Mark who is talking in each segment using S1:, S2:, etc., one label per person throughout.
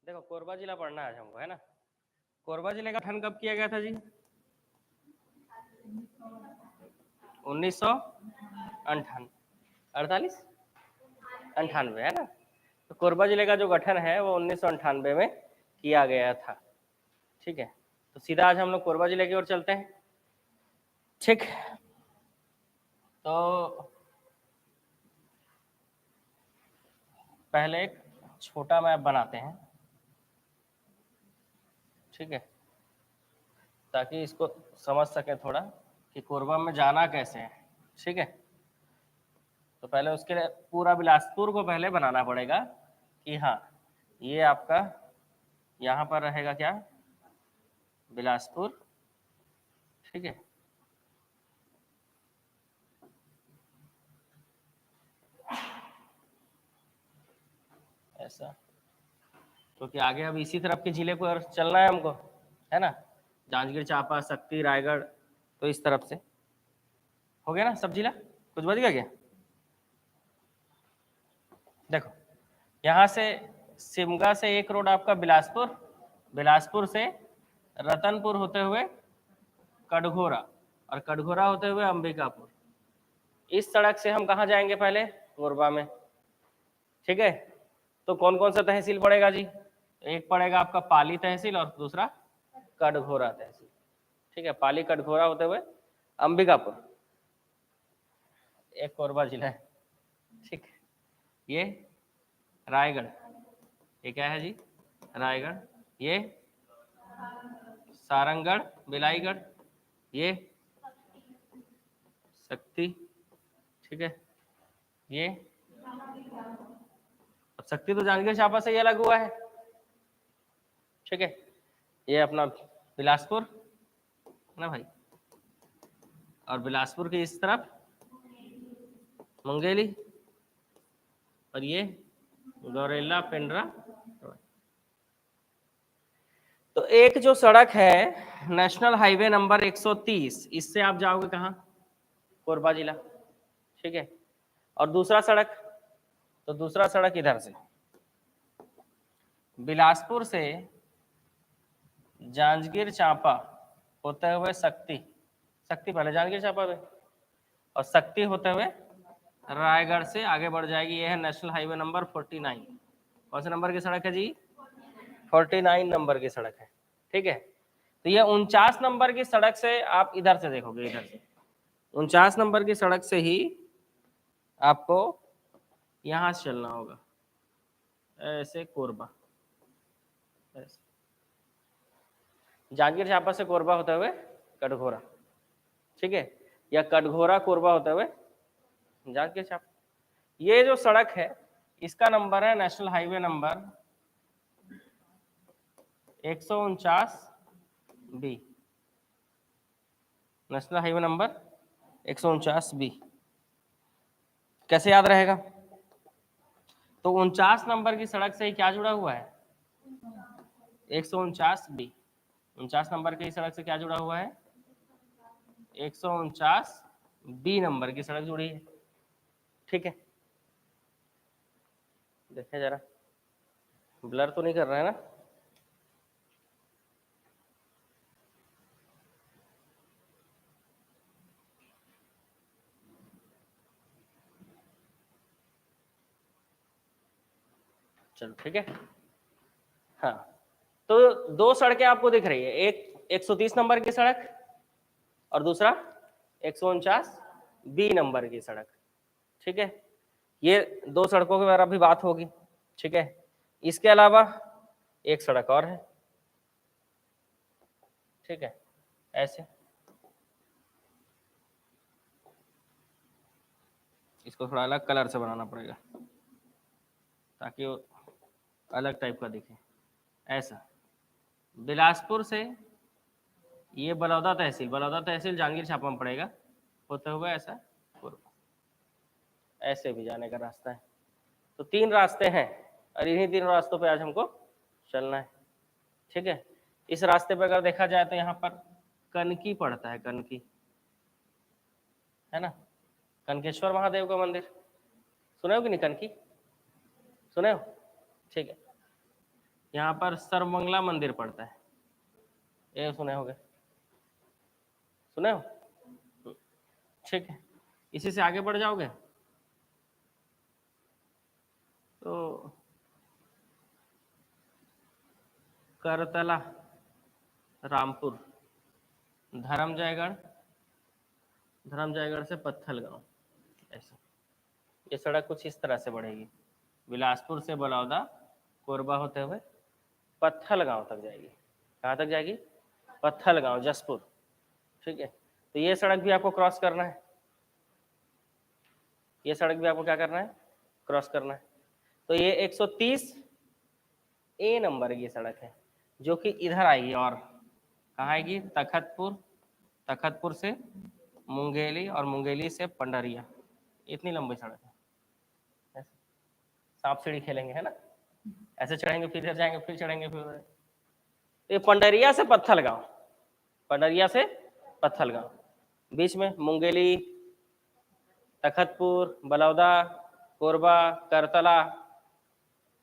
S1: देखो कोरबा जिला पढ़ना है आज हमको, है ना। कोरबा जिले का गठन कब किया गया था जी? 1998 48 98, है ना। तो कोरबा जिले का जो गठन है वो 1998 में किया गया था। ठीक है, तो सीधा आज हम लोग कोरबा जिले की ओर चलते हैं। ठीक, तो पहले एक छोटा मैप बनाते हैं, ठीक है, ताकि इसको समझ सके थोड़ा कि कोरबा में जाना कैसे है। ठीक है, तो पहले उसके लिए पूरा बिलासपुर को पहले बनाना पड़ेगा कि हाँ ये आपका यहाँ पर रहेगा क्या, बिलासपुर। ठीक है, ऐसा, क्योंकि आगे अब इसी तरफ के जिले को चलना है हमको, है ना। जांजगीर चांपा, शक्ति, रायगढ़, तो इस तरफ से हो गया ना सब जिला। कुछ बच गया क्या? देखो यहाँ से सिमगा से एक रोड आपका बिलासपुर, बिलासपुर से रतनपुर होते हुए कटघोरा, और कटघोरा होते हुए अंबिकापुर। इस सड़क से हम कहाँ जाएंगे? पहले कोरबा में। ठीक है, तो कौन कौन सा तहसील पड़ेगा जी? एक पड़ेगा आपका पाली तहसील और दूसरा कटघोरा तहसील। ठीक है, पाली कटघोरा होते हुए अंबिकापुर, एक कोरबा जिला है। ठीक, ये रायगढ़, ये क्या है जी? रायगढ़। ये सारंगगढ़, बिलाईगढ़, ये शक्ति। ठीक है, ये अब शक्ति तो जांजगीर चांपा से ही अलग हुआ है। ठीक है, ये अपना बिलासपुर ना भाई, और बिलासपुर की इस तरफ मुंगेली, और ये गौरेला, पिंडरा। तो एक जो सड़क है नेशनल हाईवे नंबर 130, इससे आप जाओगे कहाँ? कोरबा जिला। ठीक है, और दूसरा सड़क, तो दूसरा सड़क इधर से बिलासपुर से जांजगीर चांपा होते हुए शक्ति, शक्ति पहले जांजगीर चांपा में, और शक्ति होते हुए रायगढ़ से आगे बढ़ जाएगी। ये है नेशनल हाईवे नंबर 49। कौन से नंबर की सड़क है जी? 49 नंबर की सड़क है। ठीक है, तो ये 49 नंबर की सड़क से आप इधर से देखोगे, इधर से 49 नंबर की सड़क से ही आपको यहां से चलना होगा, ऐसे कोरबा, ऐसे जांजगीर चांपा से कोरबा होते हुए कटघोरा। ठीक है, या कटघोरा कोरबा होते हुए जांजगीर चांपा। ये जो सड़क है इसका नंबर है national highway number 149 B, national highway number 149 B. कैसे याद रहेगा? तो 49 नंबर की सड़क से ही क्या जुड़ा हुआ है? 149 बी। 49 नंबर की सड़क से क्या जुड़ा हुआ है? 149 बी नंबर की सड़क जुड़ी है। ठीक है, देखें जरा, ब्लर तो नहीं कर रहा है ना? चलो ठीक है। हाँ, तो दो सड़कें आपको दिख रही है, एक 130 नंबर की सड़क और दूसरा 149 बी नंबर की सड़क। ठीक है, ये दो सड़कों के बारे में भी बात होगी। ठीक है, इसके अलावा एक सड़क और है। ठीक है, ऐसे इसको थोड़ा अलग कलर से बनाना पड़ेगा ताकि वो अलग टाइप का दिखे। ऐसा बिलासपुर से ये बलौदा तहसील, बलौदा तहसील जांजगीर चांपा में पड़ेगा, होते हुए ऐसा कोरबा, ऐसे भी जाने का रास्ता है। तो तीन रास्ते हैं और इन्हीं तीन रास्तों पे आज हमको चलना है। ठीक है, इस रास्ते पे अगर देखा जाए तो यहाँ पर कनकी पड़ता है, कनकी, है ना। कनकेश्वर महादेव का मंदिर सुने हो कि नहीं? कनकी सुने हो? ठीक है, यहाँ पर सर्वमंगला मंदिर पड़ता है, ये सुने होंगे, सुने हो? ठीक है, इसी से आगे बढ़ जाओगे तो करतला, रामपुर, धर्मजयगढ़ से पत्थलगांव, ऐसे ये सड़क कुछ इस तरह से बढ़ेगी, बिलासपुर से बलौदा, कोरबा होते हुए पत्थलगांव तक जाएगी। कहाँ तक जाएगी? पत्थलगांव, जसपुर। ठीक है, तो ये सड़क भी आपको क्रॉस करना है, ये सड़क भी आपको क्या करना है? क्रॉस करना है। तो ये 130 ए नंबर की सड़क है जो कि इधर आएगी, और कहाँ आएगी? तखतपुर से मुंगेली, और मुंगेली से पंडरिया। इतनी लंबी सड़क है। सांप सीढ़ी खेलेंगे, है ना, ऐसे चढ़ेंगे फिर इधर जाएंगे, फिर चढ़ेंगे फिर उधर। तो ये पंडरिया से पत्थलगांव, पंडरिया से पत्थलगांव, बीच में मुंगेली, तखतपुर, बलौदा, कोरबा, करतला,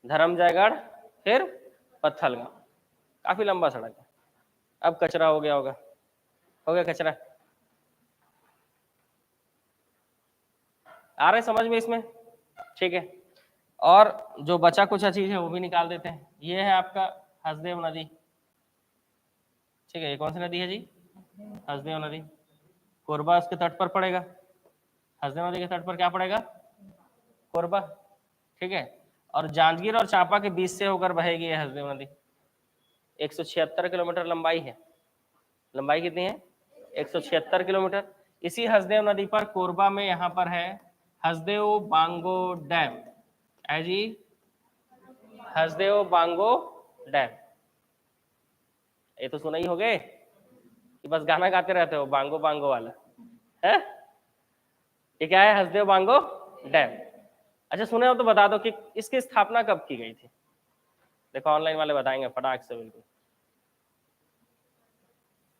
S1: धर्मजयगढ़, फिर पत्थलगांव। काफी लंबा सड़क है। अब कचरा हो गया होगा, हो गया कचरा, आ रहे समझ में इसमें? ठीक है, और जो बचा कुछ चीज है वो भी निकाल देते हैं। ये है आपका हसदेव नदी। ठीक है, ये कौन सी नदी है जी? हसदेव नदी। कोरबा उसके तट पर पड़ेगा, हसदेव नदी के तट पर क्या पड़ेगा? कोरबा। ठीक है, और जांजगीर और चांपा के बीच से होकर बहेगी ये हसदेव नदी। 176 किलोमीटर लंबाई है। लंबाई कितनी है? 176 किलोमीटर। इसी हसदेव नदी पर कोरबा में यहाँ पर है हसदेव बांगो डैम, है जी, हसदेव बांगो डैम। ये तो सुना ही होगे कि बस गाना गाते रहते हो बांगो बांगो वाला है। ये क्या है? हसदेव बांगो डैम। अच्छा, सुने हो तो बता दो कि इसकी स्थापना कब की गई थी? देखो ऑनलाइन वाले बताएंगे फटाक से, बिल्कुल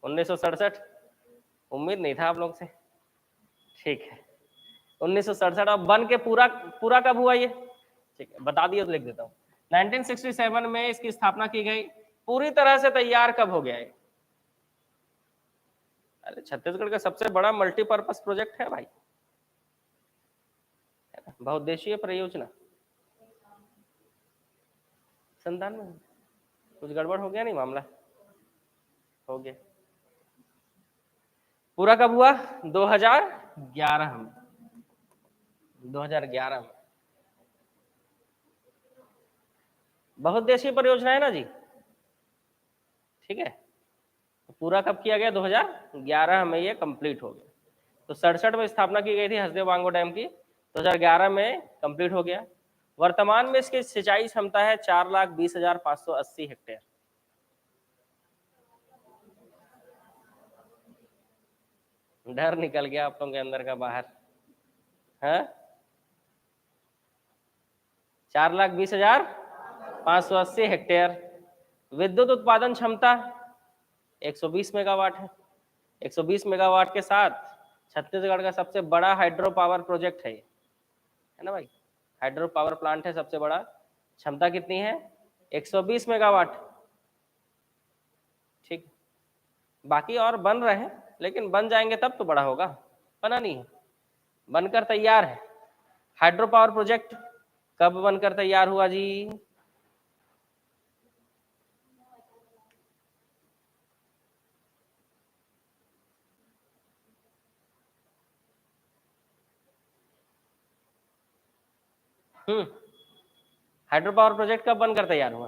S1: 1967। उम्मीद नहीं था आप लोग से। ठीक है, 1967। अब बन के पूरा पूरा कब हुआ ये? ठीक है, बता दिए तो लिख देता हूँ। 1967 में इसकी स्थापना की गई। पूरी तरह से तैयार कब हो गया है? अरे छत्तीसगढ़ का सबसे बड़ा मल्टीपर्पज प्रोजेक्ट है भाई, बहुउद्देशीय परियोजना। संतान में कुछ गड़बड़ हो गया? नहीं, मामला हो गया। पूरा कब हुआ? 2011 में, 2011 में। बहुउद्देशीय परियोजना है ना जी। ठीक है, तो पूरा कब किया गया? 2011 में ये कंप्लीट हो गया। तो 67 में स्थापना की गई थी हसदेव बांगो डैम की, 2011 में कंप्लीट हो गया। वर्तमान में इसकी सिंचाई क्षमता है 4,20,580 हेक्टेयर। डर निकल गया आप लोगों के अंदर का बाहर है? 4,20,580 हेक्टेयर। विद्युत उत्पादन क्षमता 120 मेगावाट है। 120 मेगावाट के साथ छत्तीसगढ़ का सबसे बड़ा हाइड्रो पावर प्रोजेक्ट है ना भाई? हाइड्रो पावर प्लांट है सबसे बड़ा। क्षमता कितनी है? 120 मेगावाट। ठीक, बाकी और बन रहे हैं, लेकिन बन जाएंगे तब तो बड़ा होगा, बना नहीं है, बनकर तैयार है। हाइड्रो पावर प्रोजेक्ट कब बनकर तैयार हुआ जी? हाइड्रो पावर प्रोजेक्ट कब बनकर तैयार हुआ?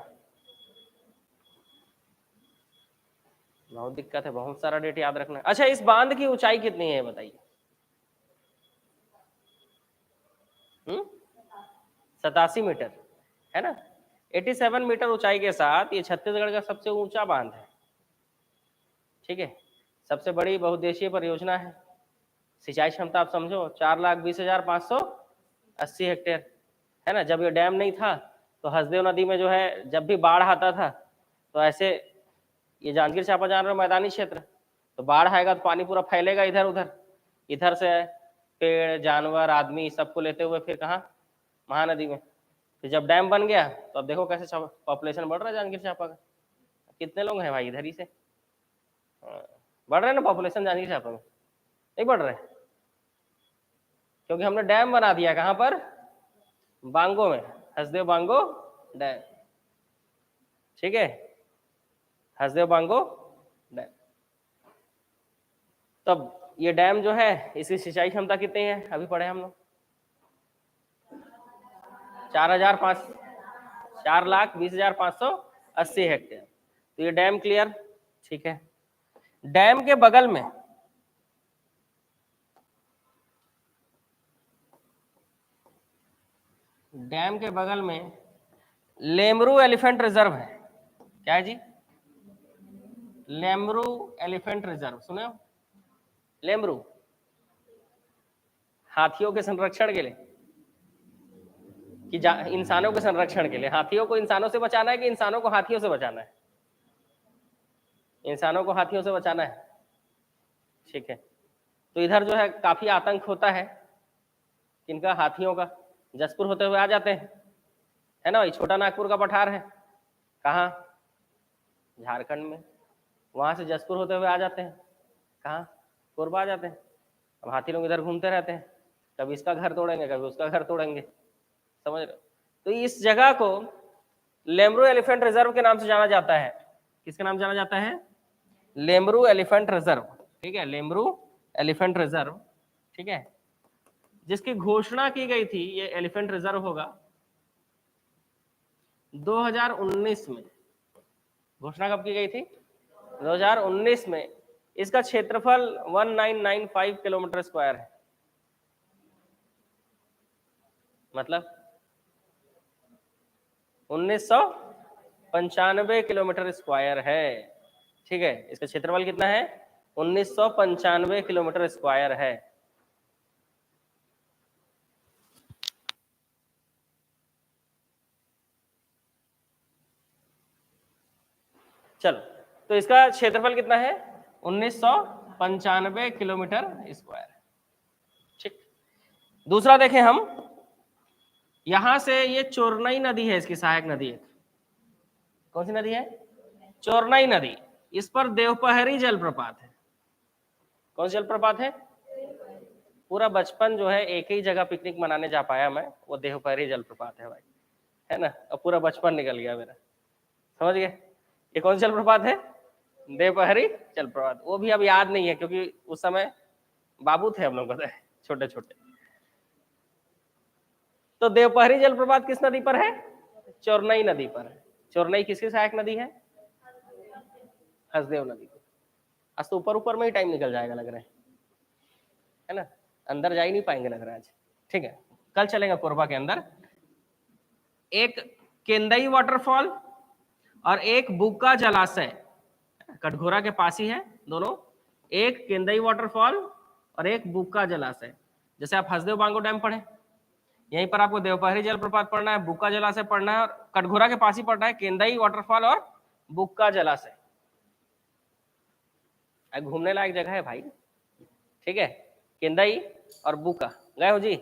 S1: बहुत दिक्कत है, बहुत सारा डेट याद रखना है। अच्छा, इस बांध की ऊंचाई कितनी है बताइए? 87 मीटर है ना। 87 मीटर ऊंचाई के साथ ये छत्तीसगढ़ का सबसे ऊंचा बांध है। ठीक है, सबसे बड़ी बहुउद्देशीय परियोजना है। सिंचाई क्षमता आप समझो 4,20,580 हेक्टेयर है ना। जब ये डैम नहीं था तो हसदेव नदी में जो है जब भी बाढ़ आता था तो ऐसे, ये जांजगीर चांपा जान रहे हो मैदानी क्षेत्र, तो बाढ़ आएगा तो पानी पूरा फैलेगा इधर उधर, इधर से पेड़ जानवर आदमी सबको लेते हुए फिर कहाँ? महानदी में। फिर जब डैम बन गया तो अब देखो कैसे पॉपुलेशन बढ़ रहा है जांजगीर चांपा का। कितने लोग हैं भाई इधर ही से? बढ़ रहे हैं ना पॉपुलेशन जांजगीर चांपा में? नहीं बढ़ रहे, क्योंकि हमने डैम बना दिया कहाँ पर? बांगो में, हसदेव बांगो डैम। ठीक है, हसदेव बांगो डैम। तब ये डैम जो है इसकी सिंचाई क्षमता कितनी है अभी पढ़े हम लोग? 4,20,580 हेक्टेयर। तो ये डैम क्लियर। ठीक है, डैम के बगल में लेमरू एलिफेंट रिजर्व है। क्या है जी? लेमरू एलिफेंट रिजर्व सुने हो? लेमरू हाथियों के संरक्षण के लिए कि इंसानों के संरक्षण के लिए? हाथियों को इंसानों से बचाना है कि इंसानों को हाथियों से बचाना है? इंसानों को हाथियों से बचाना है। ठीक है, तो इधर जो है काफी आतंक होता है किनका? हाथियों का। जसपुर होते हुए आ जाते हैं, है ना भाई? छोटा नागपुर का पठार है कहाँ? झारखंड में। वहां से जसपुर होते हुए आ जाते हैं कहाँ? कोरबा आ जाते हैं। अब हाथी लोग इधर घूमते रहते हैं, कभी इसका घर तोड़ेंगे कभी उसका घर तोड़ेंगे, समझ रहे हो? तो इस जगह को लेमरू एलिफेंट रिजर्व के नाम से जाना जाता है। किसके नाम जाना जाता है? Lemru elephant reserve. ठीक है, लेमरू एलिफेंट रिजर्व। ठीक है, जिसकी घोषणा की गई थी, ये एलिफेंट रिजर्व होगा 2019 में। घोषणा कब की गई थी? 2019 में। इसका क्षेत्रफल 1995 किलोमीटर स्क्वायर है। मतलब 1995 किलोमीटर स्क्वायर है। ठीक है, इसका क्षेत्रफल कितना है? 1995 किलोमीटर स्क्वायर है। चलो, तो इसका क्षेत्रफल कितना है? 1995 किलोमीटर स्क्वायर। ठीक, दूसरा देखें हम, यहां से ये चोरनई नदी है, इसकी सहायक नदी है। कौन सी नदी है? चोरनई नदी। इस पर देवपहरी जलप्रपात है। कौन सी जलप्रपात है? पूरा बचपन जो है एक ही जगह पिकनिक मनाने जा पाया मैं, वो देवपहरी जलप्रपात है भाई, है ना? अब पूरा बचपन निकल गया मेरा, समझ गए? ये कौन सी जलप्रपात है? देवपहरी जलप्रपात। वो भी अब याद नहीं है क्योंकि उस समय बाबू थे हम लोग, बताए छोटे छोटे। तो देवपहरी जलप्रपात किस नदी पर है? चोरनई नदी पर है। चोरनई किसकी सहायक नदी है? हसदेव नदी। आज तो ऊपर ऊपर में ही टाइम निकल जाएगा लग रहा है ना? अंदर जा ही नहीं पाएंगे लग रहा है आज। ठीक है, कल चलेगा कोरबा के अंदर। एक केंदई वाटरफॉल और एक बुक्का जलाशय, कटघोरा के पास ही है दोनों। एक केंदई वाटरफॉल और एक बुक्का जलाशय। जैसे आप हसदेव बांगो डैम पढ़े, यहीं पर आपको देवपहरी जलप्रपात पढ़ना है, बुक्का जलाशय पढ़ना है, और कटघोरा के पास ही पढ़ना है केंदई वाटरफॉल और बुक्का जलाशय। घूमने लायक जगह है भाई। ठीक है, केंदई और बुक्का। गए हो जी?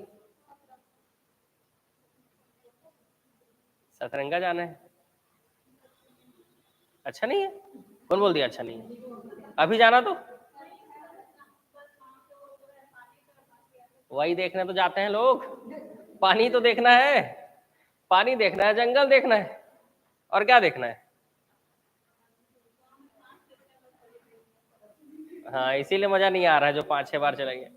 S1: सतरंगा जाना है? अच्छा नहीं है? कौन बोल दिया अच्छा नहीं है? अभी जाना तो वही देखने तो जाते हैं लोग, पानी तो देखना है। पानी देखना है, जंगल देखना है, और क्या देखना है? हाँ, इसीलिए मजा नहीं आ रहा है। जो 5-6 बार चलेंगे,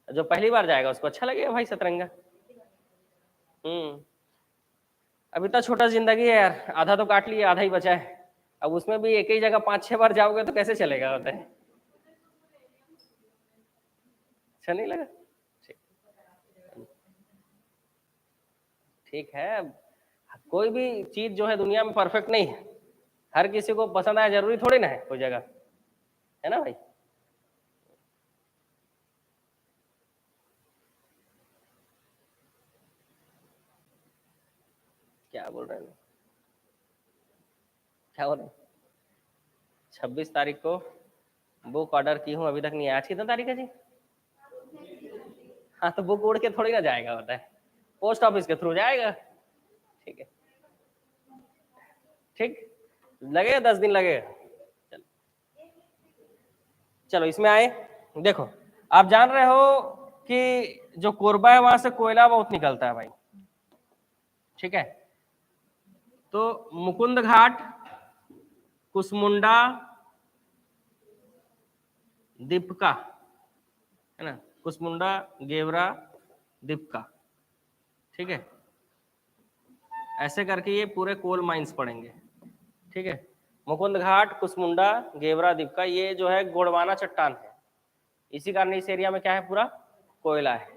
S1: जो पहली बार जाएगा उसको अच्छा लगेगा भाई सतरंगा। अब इतना छोटा जिंदगी है यार, आधा तो काट लिया, आधा ही बचा है। अब उसमें भी एक ही जगह 5-6 बार जाओगे तो कैसे चलेगा, होता है? अच्छा नहीं लगा? ठीक, ठीक है। कोई भी चीज जो है दुनिया में परफेक्ट नहीं है, हर किसी को पसंद आया जरूरी थोड़ी ना है कोई जगह, है ना भाई? क्या बोल रहे हैं? क्या बोल रहे हैं? 26 तारीख को बुक ऑर्डर की हूँ, अभी तक नहीं आया। आज कितना तारीख है जी? हाँ, तो बुक उड़ के थोड़ी ना जाएगा, होता है। पोस्ट ऑफिस के थ्रू जाएगा। ठीक है, ठीक, लगेगा 10 दिन लगेगा। चलो चलो इसमें आए। देखो आप जान रहे हो कि जो कोरबा है वहां से कोयला बहुत निकलता है भाई। ठीक है, तो मुकुंद घाट, कुसमुंडा, दीपका, है ना, कुसमुंडा, गेवरा, दीपका। ठीक है, ऐसे करके ये पूरे कोल माइंस पड़ेंगे। ठीक है, मुकुंद घाट, कुसमुंडा, गेवरा, दीपका, ये जो है गोंडवाना चट्टान है। इसी कारण इस एरिया में क्या है, पूरा कोयला है।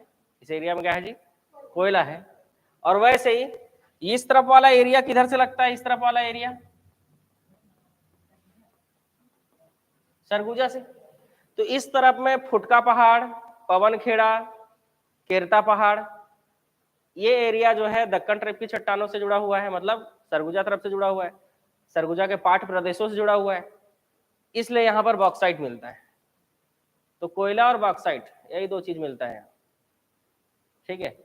S1: इस एरिया में क्या है जी, कोयला है। और वैसे ही इस तरफ वाला एरिया किधर से लगता है, इस तरफ वाला एरिया सरगुजा से। तो इस तरफ में फुटका पहाड़, पवनखेड़ा, केरता पहाड़, ये एरिया जो है दक्कन ट्रेप की चट्टानों से जुड़ा हुआ है, मतलब सरगुजा तरफ से जुड़ा हुआ है, सरगुजा के पाठ प्रदेशों से जुड़ा हुआ है, इसलिए यहाँ पर बॉक्साइट मिलता है। तो कोयला और बॉक्साइट यही दो चीज मिलता है। ठीक है,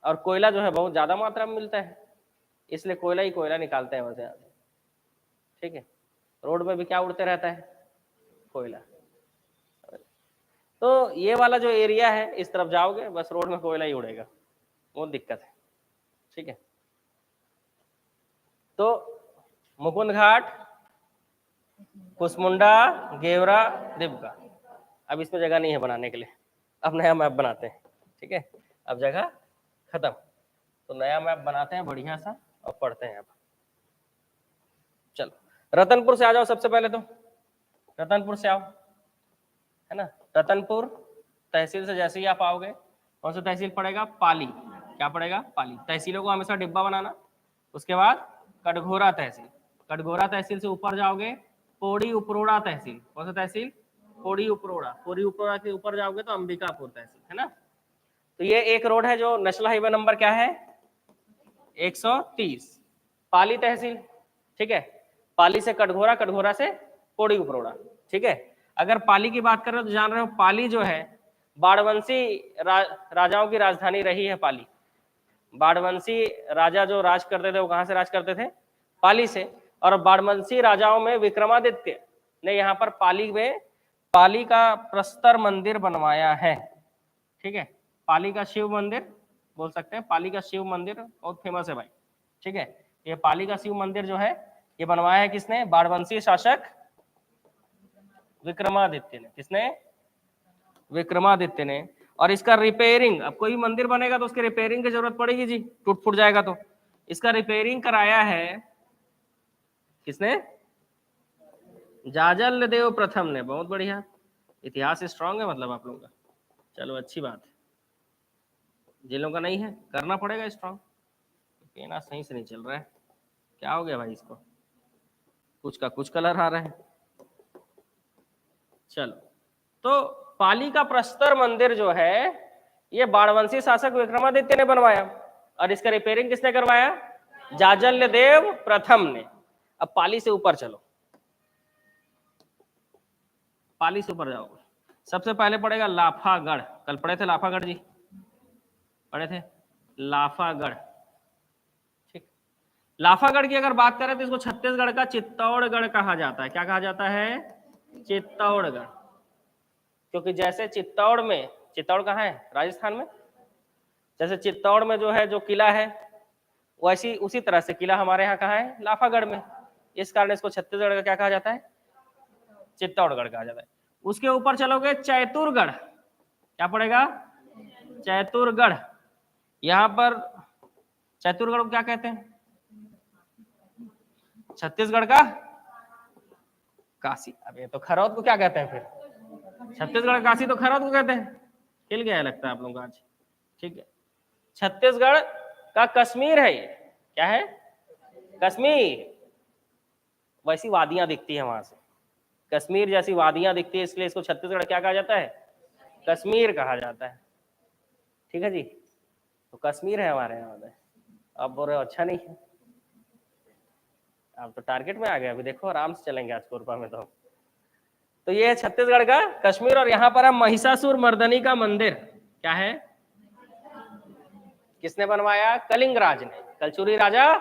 S1: और कोयला जो है बहुत ज्यादा मात्रा में मिलता है, इसलिए कोयला ही कोयला निकालते हैं वैसे। ठीक है, रोड में भी क्या उड़ते रहता है, कोयला। तो ये वाला जो एरिया है इस तरफ जाओगे बस रोड में कोयला ही उड़ेगा, बहुत दिक्कत है। ठीक है, तो मुकुंद घाट, कुसमुंडा, गेवरा, दीपका। अब इसमें जगह नहीं है बनाने के लिए, अब नया मैप बनाते हैं। ठीक है, अब जगह खत्म, तो नया मैप बनाते हैं बढ़िया सा और पढ़ते हैं। अब चलो रतनपुर से आ जाओ सबसे पहले, तो रतनपुर से आओ, है ना। रतनपुर तहसील से जैसे ही आप आओगे, कौन सा तहसील पड़ेगा, पाली। क्या पड़ेगा, पाली। तहसीलों को हमेशा डिब्बा बनाना। उसके बाद कटघोरा तहसील, कटघोरा तहसील से ऊपर जाओगे पौड़ी उपरोड़ा तहसील। कौन सा तहसील, पौड़ी उपरोड़ा। पौड़ी उपरोड़ा के ऊपर जाओगे तो अंबिकापुर तहसील, है ना। तो ये एक रोड है जो नेशनल हाईवे नंबर क्या है, 130, पाली तहसील। ठीक है, पाली से कटघोरा, कटघोरा से पौड़ी उपरोड़ा। ठीक है, अगर पाली की बात करें तो जान रहे हो पाली जो है बाणवंशी राजाओं की राजधानी रही है पाली। बाणवंशी राजा जो राज करते थे वो कहां से राज करते थे, पाली से। और बाणवंशी राजाओं में विक्रमादित्य ने यहाँ पर पाली में पाली का प्रस्तर मंदिर बनवाया है। ठीक है, पाली का शिव मंदिर बोल सकते हैं, पाली का शिव मंदिर बहुत फेमस है भाई। ठीक है, ये पाली का शिव मंदिर जो है ये बनवाया है किसने, बाणवंशी शासक विक्रमादित्य ने। किसने, विक्रमादित्य ने। और इसका रिपेयरिंग, अब कोई मंदिर बनेगा तो उसके रिपेयरिंग की जरूरत पड़ेगी जी, टूट फूट जाएगा तो। इसका रिपेयरिंग कराया है किसने, जाजल देव प्रथम ने। बहुत बढ़िया, इतिहास स्ट्रांग है मतलब आप लोगों का। चलो अच्छी बात है, जिन लोगों का नहीं है करना पड़ेगा स्ट्रांग। पेना सही से नहीं चल रहा है, क्या हो गया भाई इसको, कुछ का कुछ कलर आ रहा है। चलो, तो पाली का प्रस्तर मंदिर जो है ये बाणवंशी शासक विक्रमादित्य ने बनवाया, और इसका रिपेयरिंग किसने करवाया, जाजल्य देव प्रथम ने। अब पाली से ऊपर चलो, पाली से ऊपर जाओ, सबसे पहले पड़ेगा लाफागढ़। कल पढ़े थे लाफागढ़ जी, पढ़े थे लाफागढ़। ठीक, लाफागढ़ की अगर बात करें तो इसको छत्तीसगढ़ का चित्तौड़गढ़ कहा जाता है। क्या कहा जाता है, चित्तौड़गढ़। क्योंकि जैसे चित्तौड़ में, चित्तौड़ कहाँ है, राजस्थान में, जैसे चित्तौड़ में जो है जो किला है वैसी उसी तरह से किला हमारे यहाँ कहाँ है, लाफागढ़ में। इस कारण इसको छत्तीसगढ़ का क्या कहा जाता है, चित्तौड़गढ़ कहा जाता है। उसके ऊपर चलोगे चैतुरगढ़, क्या पड़ेगा, चैतुरगढ़। यहाँ पर चैतुरगढ़ को क्या कहते हैं, छत्तीसगढ़ का काशी। अब ये तो खरौद को क्या कहते हैं फिर, छत्तीसगढ़ काशी तो खरौद को कहते हैं। हिल गया लगता है आप लोगों का आज। ठीक है, छत्तीसगढ़ का कश्मीर है ये। क्या है, कश्मीर। वैसी वादियां दिखती है वहां से, कश्मीर जैसी वादियां दिखती है, इसलिए इसको छत्तीसगढ़ क्या कहा जाता है, कश्मीर कहा जाता है। ठीक है जी, तो कश्मीर है हमारे यहाँ में। अब बोल रहे अच्छा नहीं है, आप तो टारगेट में आ गए। अभी देखो आराम से चलेंगे आज कोरबा में। तो ये है छत्तीसगढ़ का कश्मीर। और यहाँ पर है महिषासुर मर्दनी का मंदिर। क्या है, किसने बनवाया? कलिंगराज ने। कलचुरी राजा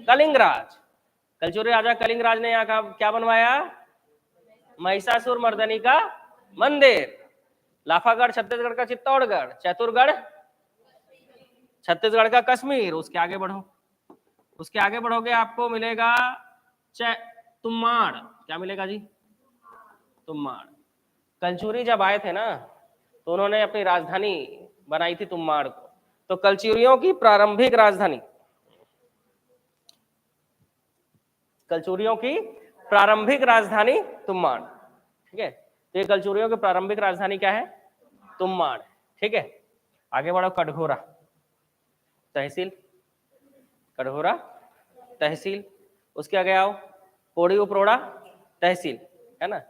S1: कलिंगराज। कलचुरी राजा कलिंगराज ने यहाँ का क्या बनवाया? महिषासुर मर्दनी का मंदिर। लाफागढ़ छत्तीसगढ़ का चित्तौड़गढ़, चैतुरगढ़ छत्तीसगढ़ का कश्मीर। उसके आगे बढ़ो, उसके आगे बढ़ोगे आपको मिलेगा तुम्माड़। क्या मिलेगा जी? तुम्माड़। कलचुरी जब आए थे ना तो उन्होंने अपनी राजधानी बनाई थी तुम्माड़ को। तो कलचुरियों की प्रारंभिक राजधानी, कलचुरियों की प्रारंभिक राजधानी तुम्माड़। ठीक है, तो ये कलचुरियों की प्रारंभिक राजधानी क्या है? तुम्माड़। ठीक है, आगे बढ़ो। कटघोरा तहसील, कटघोरा तहसील। उसके आगे आओ पौड़ी उपरोड़ा तहसील, है ना।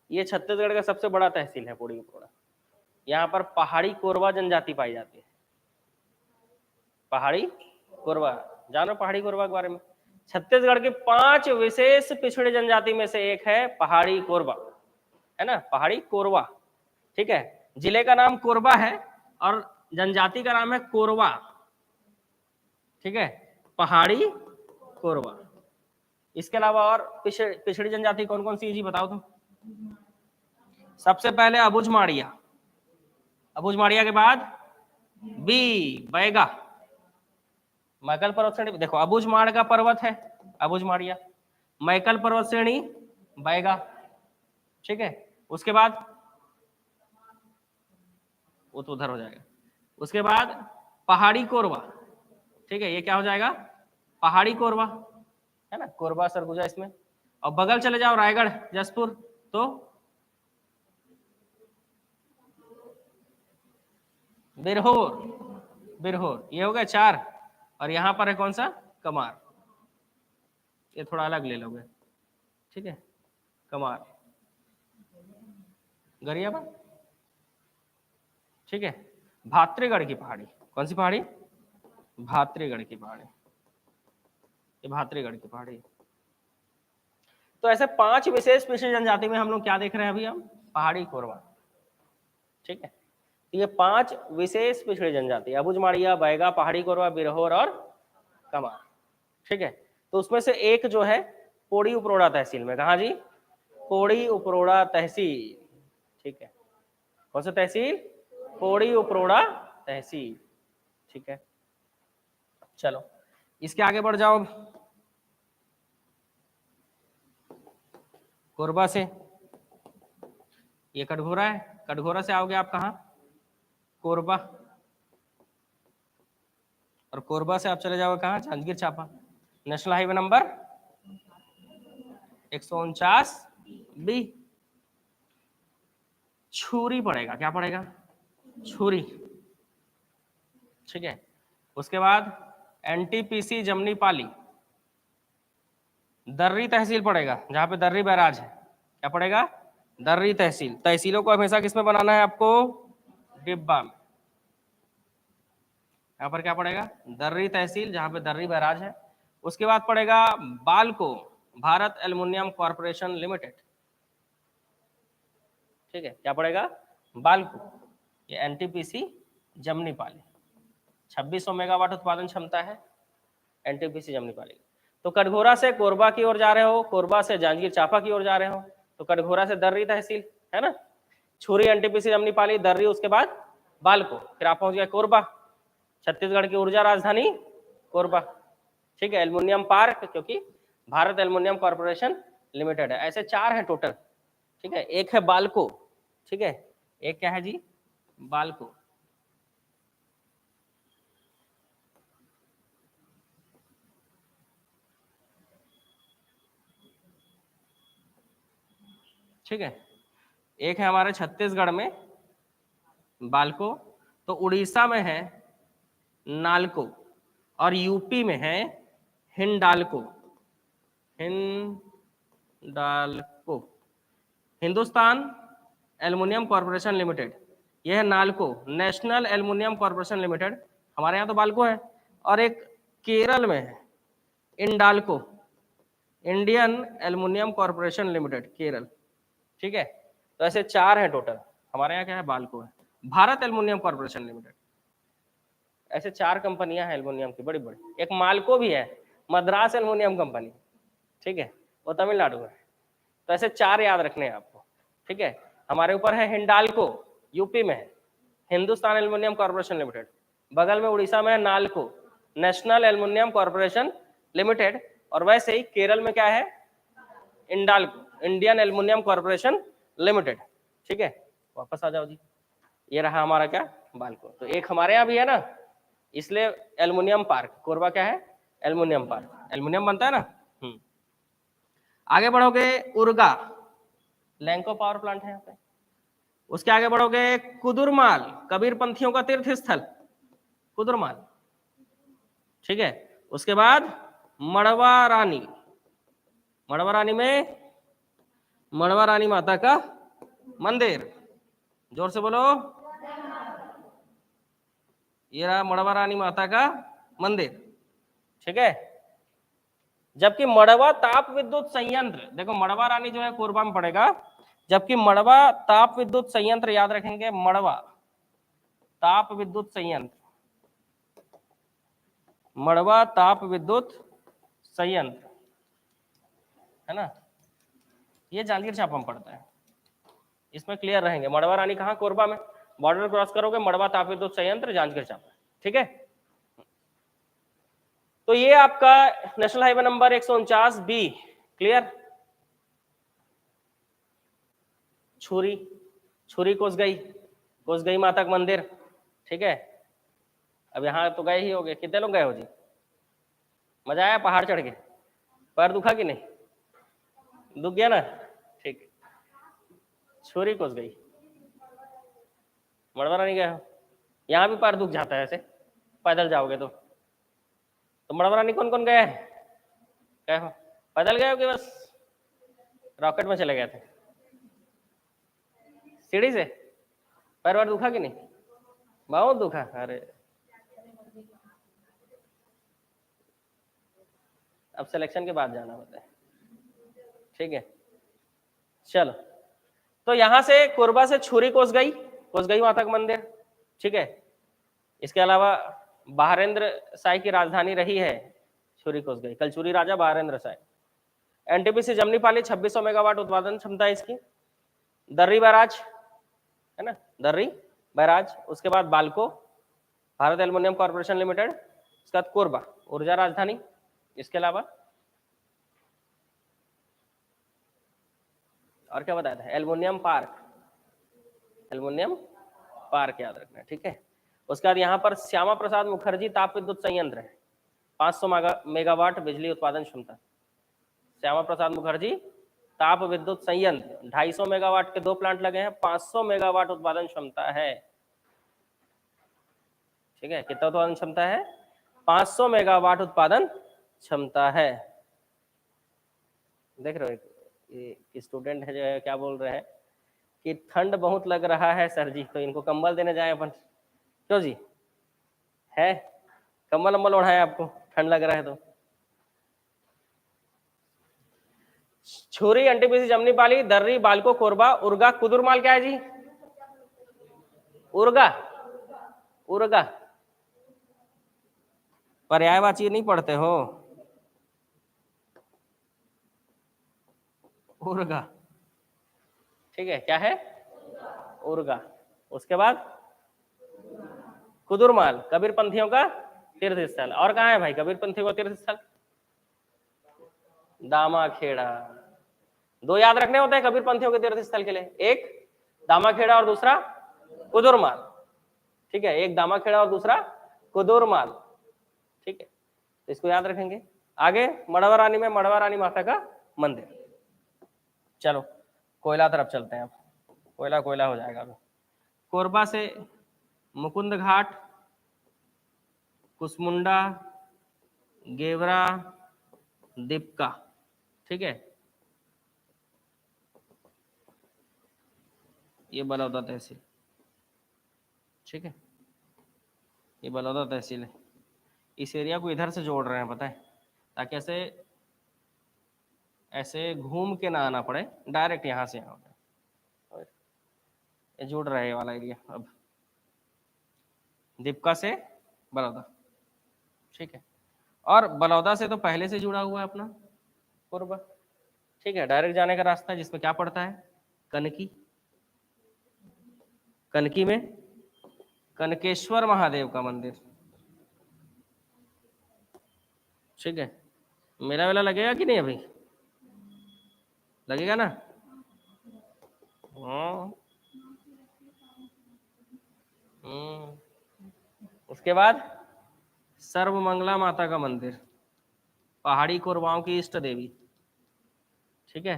S1: ये छत्तीसगढ़ का सबसे बड़ा तहसील है पौड़ी उपरोड़ा। यहाँ पर पहाड़ी कोरवा जनजाति पाई जाती है। पहाड़ी कोरवा, जानो पहाड़ी कोरवा के बारे में? छत्तीसगढ़ की 5 विशेष पिछड़ी जनजाति में से एक है पहाड़ी कोरवा, है ना, पहाड़ी कोरवा। ठीक है, जिले का नाम कोरबा है और जनजाति का नाम है कोरवा। ठीक है, पहाड़ी कोरवा। इसके अलावा और पिछड़ी जनजाति कौन कौन सी है जी, बताओ तो। सबसे पहले अबुझमाड़िया, अबुझमाड़िया के बाद बी बैगा। मैकल पर्वत श्रेणी, देखो अबुझमाड़ का पर्वत है अबुझमाड़िया, मैकल पर्वत श्रेणी बैगा। ठीक है, उसके बाद वो तो उधर हो जाएगा। उसके बाद पहाड़ी कोरवा। ठीक है, ये क्या हो जाएगा? पहाड़ी कोरवा, है ना, कोरबा सरगुजा इसमें। और बगल चले जाओ रायगढ़ जसपुर, तो बिरहोर, बिरहोर। ये हो गए 4। और यहां पर है कौन सा? कमार। ये थोड़ा अलग ले लोगे। ठीक है, कमार, गरियाबंद। ठीक है, भात्रेगढ़ की पहाड़ी। कौन सी पहाड़ी? भात्रेगढ़ की पहाड़ी, ये भात्रेगढ़ की पहाड़ी। तो ऐसे 5 विशेष पिछड़ी जनजाति में हम लोग क्या देख रहे हैं अभी? हम पहाड़ी कोरवा। ठीक है, तो ये 5 विशेष पिछड़ी जनजाति, अबुझमाड़िया, बैगा, पहाड़ी कोरवा, बिरहोर और कमार। ठीक है, तो उसमें से एक जो है पौड़ी उपरोड़ा तहसील में। कहा जी? पौड़ी उपरोड़ा तहसील। ठीक है, कौन सा तहसील? पौड़ी उपरोड़ा तहसील। ठीक है, चलो इसके आगे बढ़ जाओ। कोरबा से ये कटघोरा है, कटघोरा से आओगे आप कहाँ? कोरबा। और कोरबा से आप चले जाओगे कहाँ? Janjgir Champa. National highway number 149 B. Chhuri पड़ेगा, क्या पड़ेगा? छुरी। ठीक है, उसके बाद एनटीपीसी जमनी पाली, दर्री तहसील पड़ेगा, जहां पे दर्री बैराज है। क्या पड़ेगा? दर्री तहसील। तहसीलों को हमेशा किसमें बनाना है आपको? डिब्बा में। यहाँ पर क्या पड़ेगा? दर्री तहसील, जहां पे दर्री बैराज है। उसके बाद पड़ेगा बालको, भारत एल्युमिनियम कॉर्पोरेशन लिमिटेड। ठीक है, क्या पड़ेगा? बालको। ये एनटीपीसी जमनी पाली, 2600 मेगावाट उत्पादन क्षमता है एनटीपीसी जमनी पाली। तो कटघोरा से कोरबा की ओर जा रहे हो, कोरबा से जांजगीर चांपा की ओर जा रहे हो, तो कटघोरा से दर्री तहसील, है ना, छुरी एनटीपीसी जमनी पाली, दर्री, उसके बाद बालको, फिर आप पहुंच गए कोरबा, छत्तीसगढ़ की ऊर्जा राजधानी कोरबा। ठीक है, एल्युमिनियम पार्क, क्योंकि भारत एल्युमिनियम कॉर्पोरेशन लिमिटेड है। ऐसे 4 हैं टोटल। ठीक है, एक है बालको। ठीक है, एक क्या है जी? बालको। ठीक है, एक है हमारे छत्तीसगढ़ में बालको, तो उड़ीसा में है नालको, और यूपी में है Hindalco. Hindalco. Hindustan aluminium corporation limited, यह है NALCO, national aluminium corporation limited. हमारे यहाँ तो बालको है। और एक केरल में है Indalco, Indian aluminium corporation limited, Kerala. ठीक है, तो ऐसे 4 हैं टोटल। हमारे यहाँ क्या है? बालको है। भारत एल्युमिनियम कॉर्पोरेशन लिमिटेड, ऐसे 4 कंपनियां हैं एल्युमिनियम की बड़ी बड़ी। एक मालको भी है, मद्रास एल्युमिनियम कंपनी, ठीक है, वो तमिलनाडु में। तो ऐसे 4 याद रखने हैं आपको, ठीक है। हमारे ऊपर है हिंडाल्को, यूपी में है, हिंदुस्तान एल्युमिनियम कॉर्पोरेशन लिमिटेड। बगल में उड़ीसा में है NALCO, national aluminium corporation limited. और वैसे ही केरल में क्या है, Indalco, Indian aluminium corporation limited, ठीक है। वापस आ जाओ जी, ये रहा हमारा क्या, बालको। तो एक हमारे यहाँ भी है ना, इसलिए एल्युमिनियम पार्क, कोरबा क्या है, एल्युमिनियम पार्क, एल्युमिनियम बनता है ना। आगे बढ़ोगे उर्गा, लैंको पावर प्लांट है यहाँ पे। उसके आगे बढ़ोगे कुदुरमाल, कबीर पंथियों का तीर्थ स्थल कुदुरमाल, ठीक है। उसके बाद मड़वा रानी, मड़वा रानी में मड़वा रानी माता का मंदिर, जोर से बोलो, ये रहा मड़वा रानी माता का मंदिर, ठीक है। जबकि मड़वा ताप विद्युत संयंत्र, देखो मड़वा रानी जो है कोरबा में पड़ेगा, जबकि मड़वा ताप विद्युत संयंत्र याद रखेंगे, मड़वा ताप विद्युत संयंत्र, मड़वा ताप विद्युत संयंत्र है ना, ये जांजगीर चांपा में पड़ता है। इसमें क्लियर रहेंगे, मड़वा रानी कहाँ, कोरबा में, बॉर्डर क्रॉस करोगे मड़वा ताप विद्युत संयंत्र जांजगीर चांपा, ठीक है। तो ये आपका national highway number 149 B clear. Chhuri, Chhuri कोसगई माता का मंदिर, ठीक है। अब यहाँ तो गए ही होगे, कितने लोग गए हो जी, मजा आया पहाड़ चढ़ के, पैर दुखा कि नहीं, दुख गया ना, ठीक। छुरी कोसगई, मड़वा रानी गए हो, यहाँ भी पैर दुख जाता है ऐसे पैदल जाओगे तो मड़वा रानी कौन कौन गया है, गए हो, पैदल गए हो कि बस रॉकेट में चले गए थे, सीढ़ी से, पैर वार दुखा कि नहीं, बहुत दुखा, अरे अब सिलेक्शन के बाद जाना होता है, ठीक है। चलो, तो यहां से कोरबा से छुरी कोसगई माता का मंदिर, ठीक है। इसके अलावा बहारेंद्र साय की राजधानी रही है छुरी कोसगई, कलचुरी राजा बहारेंद्र साय। एनटीपीसी जमनीपाली 2600 मेगावाट उत्पादन क्षमता है इसकी। दर्री बैराज है ना, दर्री बैराज। उसके बाद बालको, भारत एल्युमिनियम कॉर्पोरेशन लिमिटेड। उसके बाद कोरबा, ऊर्जा राजधानी। इसके अलावा और क्या बताया था, एल्युमिनियम पार्क, एल्युमिनियम पार्क याद रखना है, ठीक है। उसके बाद यहाँ पर श्यामा प्रसाद मुखर्जी ताप विद्युत संयंत्र है, 500 मेगावाट बिजली उत्पादन क्षमता। श्यामा प्रसाद मुखर्जी ताप विद्युत संयंत्र, 250 मेगावाट के 2 प्लांट लगे हैं, 500 मेगावाट उत्पादन क्षमता है, ठीक है। कितना उत्पादन क्षमता है, 500 मेगावाट उत्पादन क्षमता है। देख रहे हो ये स्टूडेंट है जो है क्या बोल रहे हैं कि ठंड बहुत लग रहा है सर जी, तो इनको कंबल देने जाए अपन, क्यों जी, है कंबल अम्बल ओढ़ाए आपको, ठंड लग रहा है तो। छुरी, एनटीपीसी जमनीपाली, दर्री, बालको, कोरबा, उर्गा, कुदुरमाल क्या है जी, उर्गा, उर्गा, पर्यायवाची नहीं पढ़ते हो, उर्गा, ठीक है, क्या है, उर्गा। उसके बाद कुदुरमाल, कबीर पंथियों का तीर्थ स्थल। और कहाँ है भाई कबीर पंथियों का तीर्थ स्थल, दामाखेड़ा। 2 याद रखने होते हैं कबीर पंथियों के तीर्थ स्थल के लिए, एक दामाखेड़ा और दूसरा कुदुरमाल, ठीक है। एक दामाखेड़ा और दूसरा कुदुरमाल, ठीक है, तो इसको याद रखेंगे। आगे मड़वा रानी में मड़वा रानी माता का मंदिर। चलो कोयला तरफ चलते हैं, अब कोयला हो जाएगा। अभी कोरबा से मुकुंद घाट, कुसमुंडा, गेवरा, दीपका, ठीक है, ये बलौदा तहसील, ठीक है, ये बलौदा तहसील है। इस एरिया को इधर से जोड़ रहे हैं पता है, ताकि ऐसे घूम के ना आना पड़े, डायरेक्ट यहाँ से यहाँ ये जुड़ रहे वाला एरिया। अब दीपका से बलौदा, ठीक है। और बलौदा से तो पहले से जुड़ा हुआ है अपना कोरबा, ठीक है। डायरेक्ट जाने का रास्ता है, जिसमें क्या पड़ता है, कनकी। कनकी में कनकेश्वर महादेव का मंदिर, ठीक है। मेला वेला लगेगा कि नहीं अभी, लगेगा ना? हाँ। उसके बाद सर्वमंगला माता का मंदिर, पहाड़ी कोरबाओं की इष्ट देवी, ठीक है।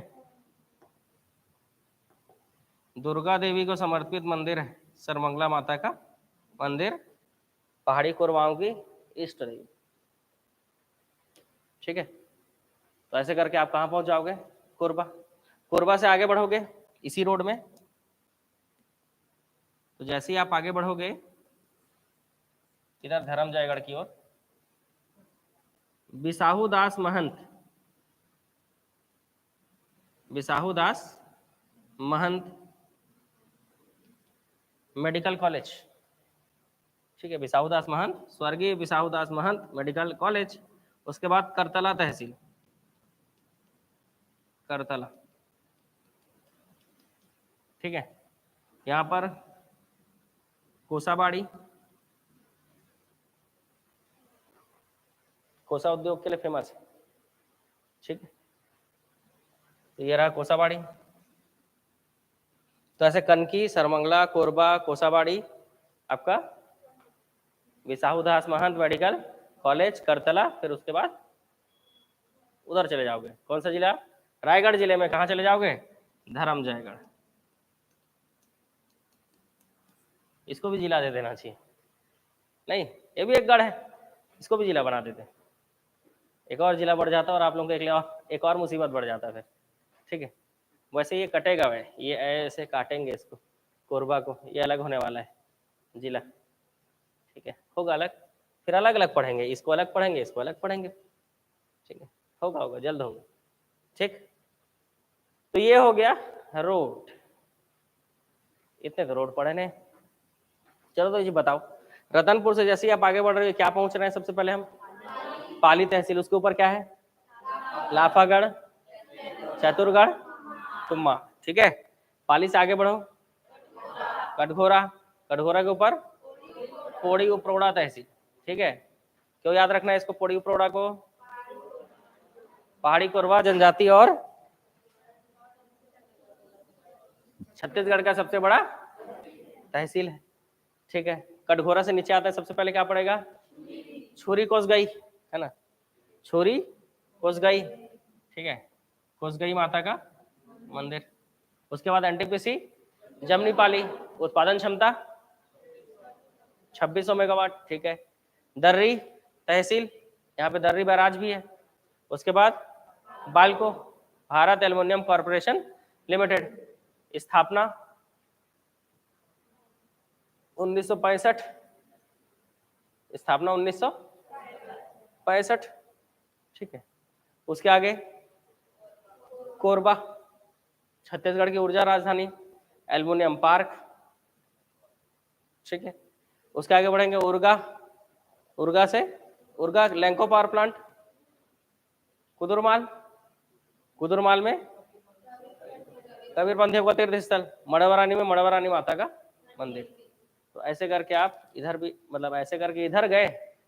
S1: दुर्गा देवी को समर्पित मंदिर है सर्वमंगला माता का मंदिर, पहाड़ी कोरबाओं की इष्ट देवी, ठीक है। तो ऐसे करके आप कहाँ पहुंच जाओगे, कोरबा। कोरबा से आगे बढ़ोगे इसी रोड में, तो जैसे ही आप आगे बढ़ोगे इधर धर्म जयगढ़ की ओर, बिसाहू दास महंत, बिसाहू दास महंत मेडिकल कॉलेज, ठीक है। बिसाहू दास महंत, स्वर्गीय बिसाहू दास महंत मेडिकल कॉलेज। उसके बाद करतला तहसील, करतला, ठीक है। यहाँ पर कोसाबाड़ी, कोसा उद्योग के लिए फेमस है, ठीक है। तो ये रहा कोसाबाड़ी। तो ऐसे कनकी, सरमंगला, कोरबा, कोसाबाड़ी, आपका बिसाहू दास महंत मेडिकल कॉलेज, करतला, फिर उसके बाद उधर चले जाओगे। कौन सा जिला, रायगढ़ जिले में कहाँ चले जाओगे, धर्म जयगढ़। इसको भी जिला दे देना चाहिए, नहीं ये भी एक गढ़ है, इसको भी जिला बना देते, एक और जिला बढ़ जाता और आप लोगों को एक और मुसीबत बढ़ जाता फिर, ठीक है। वैसे ये कटेगा, वे ये ऐसे काटेंगे इसको, कोरबा को, ये अलग होने वाला है जिला, ठीक है। होगा अलग, फिर अलग अलग पढ़ेंगे, इसको अलग पढ़ेंगे, इसको अलग पढ़ेंगे, ठीक है। होगा होगा जल्द होगा, ठीक। तो ये हो गया रोड, इतने तो रोड पढ़े ने। चलो तो ये बताओ, रतनपुर से जैसे ही आप आगे बढ़ रहे हो क्या पहुंच रहे हैं, सबसे पहले हम पाली तहसील, उसके ऊपर क्या है, लाफागढ़, चतुरगढ़, तुम्मा, ठीक है। पाली से आगे बढ़ो, कटघोरा, कटघोरा के ऊपर पौड़ी उपरोड़ा तहसील, ठीक है। क्यों याद रखना है इसको, पौड़ी उपरोड़ा को, पहाड़ी कोरबा जनजाति और छत्तीसगढ़ का सबसे बड़ा तहसील है, ठीक है। कटघोरा से नीचे आता है, सबसे पहले क्या पड़ेगा, छुरी कोसगई, है ना, छुरी कोसगई, ठीक है। कोसगई माता का मंदिर। उसके बाद एनटीपीसी जमनीपाली, उत्पादन क्षमता 2600 मेगावाट, ठीक है। दर्री तहसील, यहाँ पे दर्री बैराज भी है। उसके बाद Balco, Bharat aluminium corporation limited, स्थापना 1965, स्थापना 1965, ठीक है। उसके आगे कोरबा, छत्तीसगढ़ की ऊर्जा राजधानी, एल्युमिनियम पार्क, ठीक है। उसके आगे बढ़ेंगे उर्गा, उर्गा से उर्गा लैंको पावर प्लांट, कुदुरमाल, कुदुरमाल में कबीरपंथियों का तीर्थ स्थल, मड़वारानी में मड़वारानी माता का मंदिर। तो ऐसे करके आप इधर भी, मतलब ऐसे करके इधर गए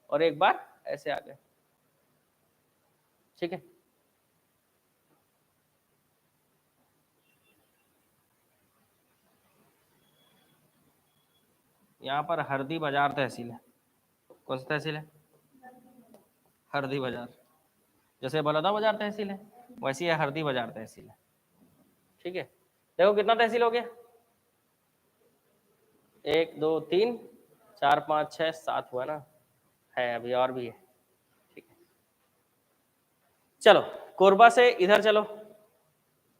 S1: और एक बार ऐसे आ गए, ठीक है। यहाँ पर हरदी बाजार तहसील है, कौन सी तहसील है, हरदी बाजार। जैसे बलौदा बाजार तहसील है वैसे ही हरदी बाजार तहसील है, ठीक है। देखो कितना तहसील हो गया, 1 2 3 4 5 6 7 हुआ ना, है अभी और भी है, ठीक है। चलो कोरबा से इधर चलो,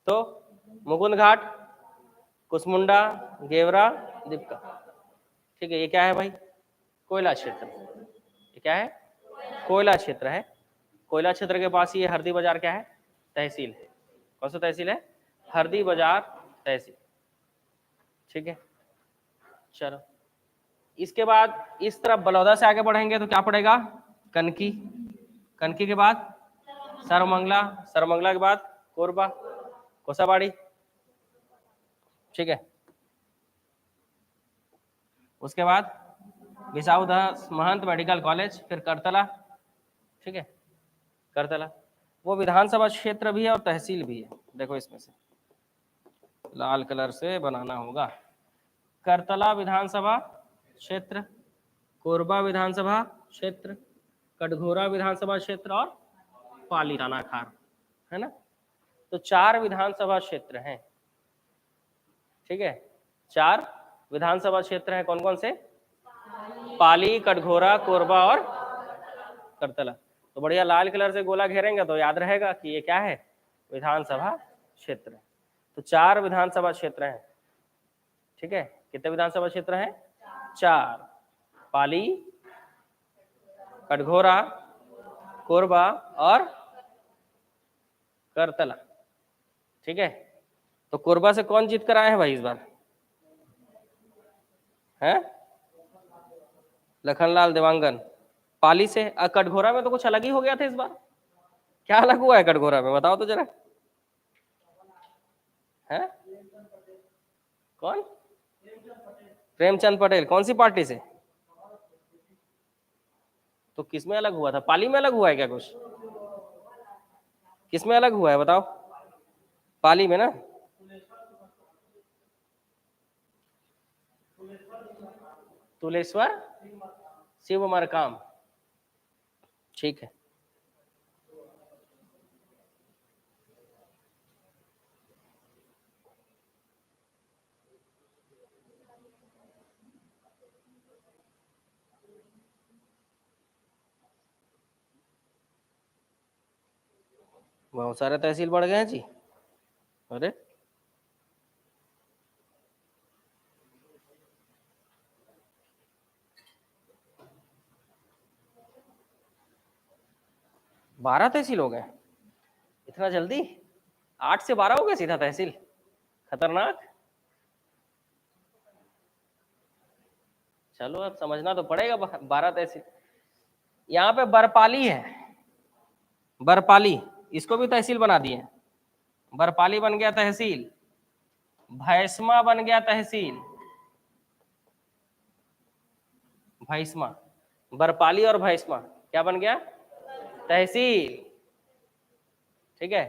S1: तो मुकुंद घाट, कुसमुंडा, गेवरा, दीपका, ठीक है। ये क्या है भाई, कोयला क्षेत्र, ये क्या है, कोयला क्षेत्र है। कोयला क्षेत्र के पास ये हरदी बाजार क्या है, तहसील है। कौन सा तहसील है, हरदी बाजार तहसील, ठीक है। चलो इसके बाद इस तरफ बलौदा से आगे बढ़ेंगे तो क्या पड़ेगा, कनकी, कनकी के बाद सरमंगला, सरमंगला के बाद कोरबा, कोसाबाड़ी, ठीक है। उसके बाद विसाउदास महंत मेडिकल कॉलेज, फिर करतला, ठीक है, करतला। वो विधानसभा क्षेत्र भी है और तहसील भी है, देखो इसमें से लाल कलर से बनाना होगा। करतला विधानसभा क्षेत्र, कोरबा विधानसभा क्षेत्र, कटघोरा विधानसभा क्षेत्र और पाली रानाखार, है ना। तो 4 विधानसभा क्षेत्र हैं, ठीक है, 4 विधानसभा क्षेत्र हैं। कौन कौन से, पाली, कटघोरा, कोरबा और करतला। तो बढ़िया लाल कलर से गोला घेरेंगे तो याद रहेगा कि ये क्या है, विधानसभा क्षेत्र है। तो 4 विधानसभा क्षेत्र हैं, ठीक है। कितने विधानसभा क्षेत्र हैं, 4, पाली, कटघोरा, कोरबा और करतला, ठीक है। तो कोरबा से कौन जीत कर आए हैं भाई इस बार, हैं, लखनलाल देवांगन। पाली से, कटघोरा में तो कुछ अलग ही हो गया था इस बार, क्या अलग हुआ है कटघोरा में, बताओ तो जरा, हैं, कौन, प्रेमचंद पटेल, कौन सी पार्टी से, तो किसमें अलग हुआ था, पाली में अलग हुआ है क्या कुछ, किसमें अलग हुआ है बताओ, पाली में ना, तुलेश्वर शिव मरकाम, ठीक है। बहुत सारे तहसील बढ़ गए हैं जी, अरे बारह तहसील हो गए इतना जल्दी, 8 से 12 हो गए सीधा तहसील, खतरनाक। चलो अब समझना तो पड़ेगा, 12 तहसील। यहाँ पे बरपाली है, बरपाली, इसको भी तहसील बना दिए, बरपाली बन गया तहसील, भैसमा बन गया तहसील, भैसमा, बरपाली और भैसमा क्या बन गया, तहसील, ठीक है।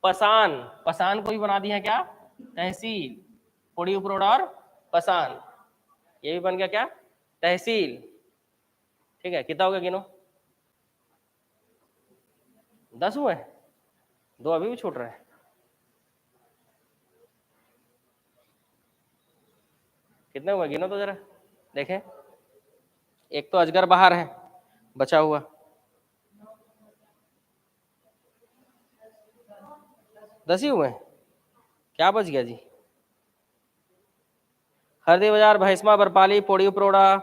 S1: पसान, पसान को भी बना दिया क्या, तहसील, पुड़ी उपरोड़ और पसान, ये भी बन गया क्या, तहसील, ठीक है। कितना हो गया गिनो, 10 हुए, 2 अभी भी छूट रहे हैं, कितने हुए गिनो तो जरा देखें। एक तो अजगर बाहर है बचा हुआ, 10 ही हुए, क्या बच गया जी, हरदी बाजार, भैसमा, बरपाली, पोड़ी उपरोड़ा,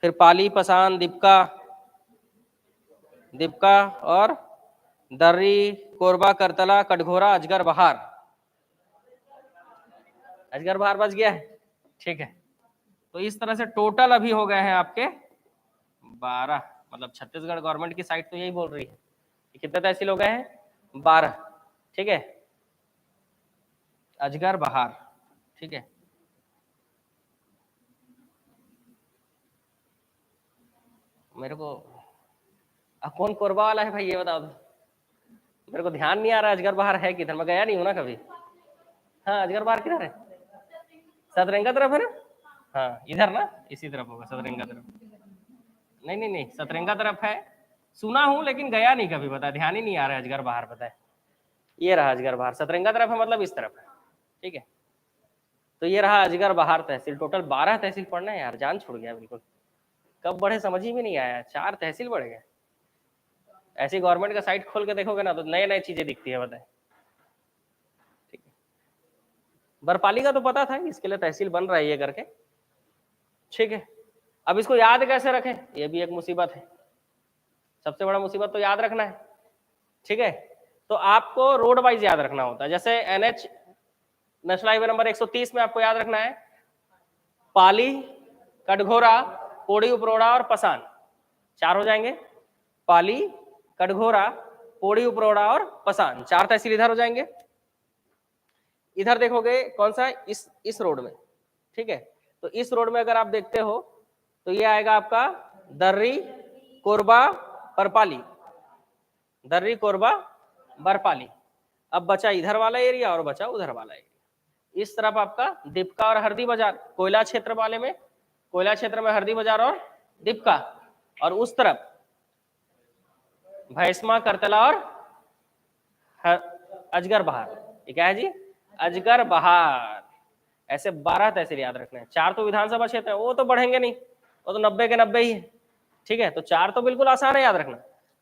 S1: फिर पाली, पसान, दीपका, दीपका और दर्री, कोरबा, करतला, कटघोरा, अजगर बहार, अजगर बहार बच गया है, ठीक है। तो इस तरह से टोटल अभी हो गए हैं आपके 12, मतलब छत्तीसगढ़ गवर्नमेंट की साइट तो यही बोल रही है कि कितने तहसील हो गए हैं, 12, ठीक है, अजगर बहार, ठीक है। मेरे को कौन कोरबा वाला है भाई ये बताओ तो, मेरे को ध्यान नहीं आ रहा अजगर बहार है किधर, मैं गया नहीं हूं ना कभी। हाँ अजगर बहार किधर है, सतरंगा तरफ है ना, हाँ इधर ना, इसी तरफ होगा सतरंगा तरफ, नहीं नहीं नहीं सतरंगा तरफ है, सुना हूं लेकिन गया नहीं कभी, पता ध्यान ही नहीं आ रहा है अजगर बहार, पता है ये रहा अजगर बहार, सतरंगा तरफ है मतलब इस तरफ है, ठीक है। तो ये रहा अजगर बहार तहसील, टोटल 12 तहसील पढ़ना है यार, जान छुड़ गया बिल्कुल, कब बढ़े समझ ही में नहीं आया, 4 तहसील बढ़ गए। ऐसी गवर्नमेंट का साइट खोल के देखोगे ना तो नए नए चीजें दिखती है, बताए, ठीक है। बरपाली का तो पता था इसके लिए तहसील बन रहा है ये करके, ठीक है। अब इसको याद कैसे रखें, ये भी एक मुसीबत है, सबसे बड़ा मुसीबत तो याद रखना है, ठीक है। तो आपको रोड वाइज याद रखना होता है, जैसे एनएच नेशनल हाईवे नंबर 130 में आपको याद रखना है पाली कटघोरा, पोड़ी उपरोड़ा और पसान, 4 हो जाएंगे। पाली, कटघोरा, पोड़ी उपरोड़ा और पसान, 4 तहसील इधर हो जाएंगे। इधर देखोगे कौन सा, इस रोड में, ठीक है। तो इस रोड में अगर आप देखते हो तो ये आएगा आपका दर्री, कोरबा, बरपाली, दर्री, कोरबा, बरपाली। अब बचा इधर वाला एरिया और बचा उधर वाला एरिया। इस तरफ आपका दीपका और हरदी बाजार, कोयला क्षेत्र वाले में, कोयला क्षेत्र में हरदी बाजार और दीपका, और उस तरफ भैंसमा, करतला और अजगर बहार। ये क्या है जी, अजगर बहार। ऐसे 12 तहसील याद रखना है। 4 तो विधानसभा क्षेत्र है, वो तो बढ़ेंगे नहीं, वो तो 90 के 90 ही है, ठीक है। तो 4 तो बिल्कुल आसान है याद रखना,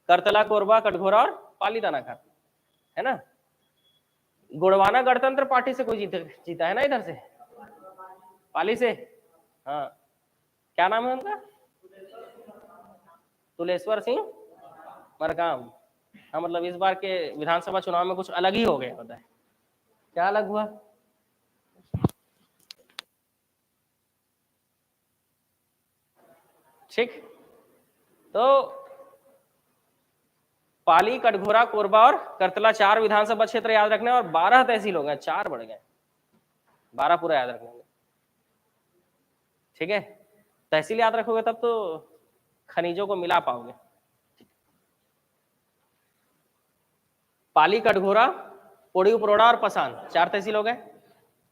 S1: करतला, कोरबा, कटघोरा और पाली, तानाघाट, है ना। गुड़वाना गणतंत्र पार्टी से कोई जीता है ना इधर से, पाली से, हाँ, क्या नाम है उनका, तुलेश्वर सिंह मरकाम। हाँ, मतलब इस बार के विधानसभा चुनाव में कुछ अलग ही हो गया होता है। क्या अलग हुआ, ठीक। तो पाली, कटघोरा, कोरबा और करतला 4 विधानसभा क्षेत्र याद रखने, और 12 तहसील हो गए, 4 बढ़ गए, 12 पूरा याद रखने, ठीक है। तहसील याद रखोगे तब तो खनिजों को मिला पाओगे। पाली, कटघोरा, पोड़ी उपरोड़ा और पसान, 4 तहसील हो गए।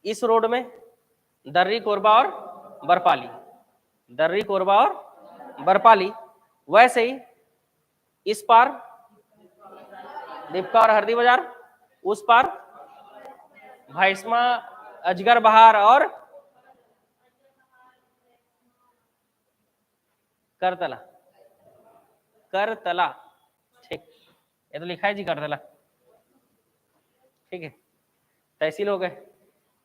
S1: इस रोड में दर्री, कोरबा और बरपाली, दर्री, कोरबा और बरपाली। वैसे ही इस पार दीपका और हरदी बाजार, उस पार भैंसमा, अजगर बहार और करतला, करतला, ठीक। ये तो लिखा है जी करतला, ठीक है। तहसील हो गए।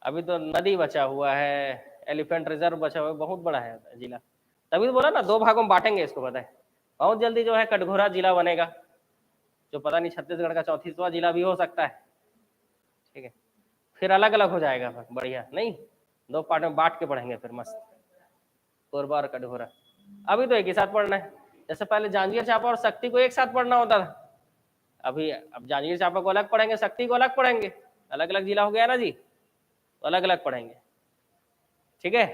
S1: अभी तो नदी बचा हुआ है, एलिफेंट रिजर्व बचा हुआ है, बहुत बड़ा है जिला। तभी तो बोला ना 2 भागों में बांटेंगे इसको, पता है। बहुत जल्दी जो है कटघोरा जिला बनेगा, जो पता नहीं छत्तीसगढ़ का 34वां जिला भी हो सकता है, ठीक है। फिर अलग अलग हो जाएगा, बढ़िया नहीं, 2 पार्ट में बांट के पढ़ेंगे फिर मस्त, कोरबा और कटघोरा। अभी तो एक ही साथ पढ़ना है, जैसे पहले जांजगीर चांपा और शक्ति को एक साथ पढ़ना होता था। अभी अब जांजगीर चांपा को अलग पढ़ेंगे, शक्ति को अलग पढ़ेंगे, अलग अलग जिला हो गया ना जी, तो अलग अलग पढ़ेंगे, ठीक है।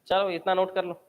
S1: चलो इतना नोट कर लो।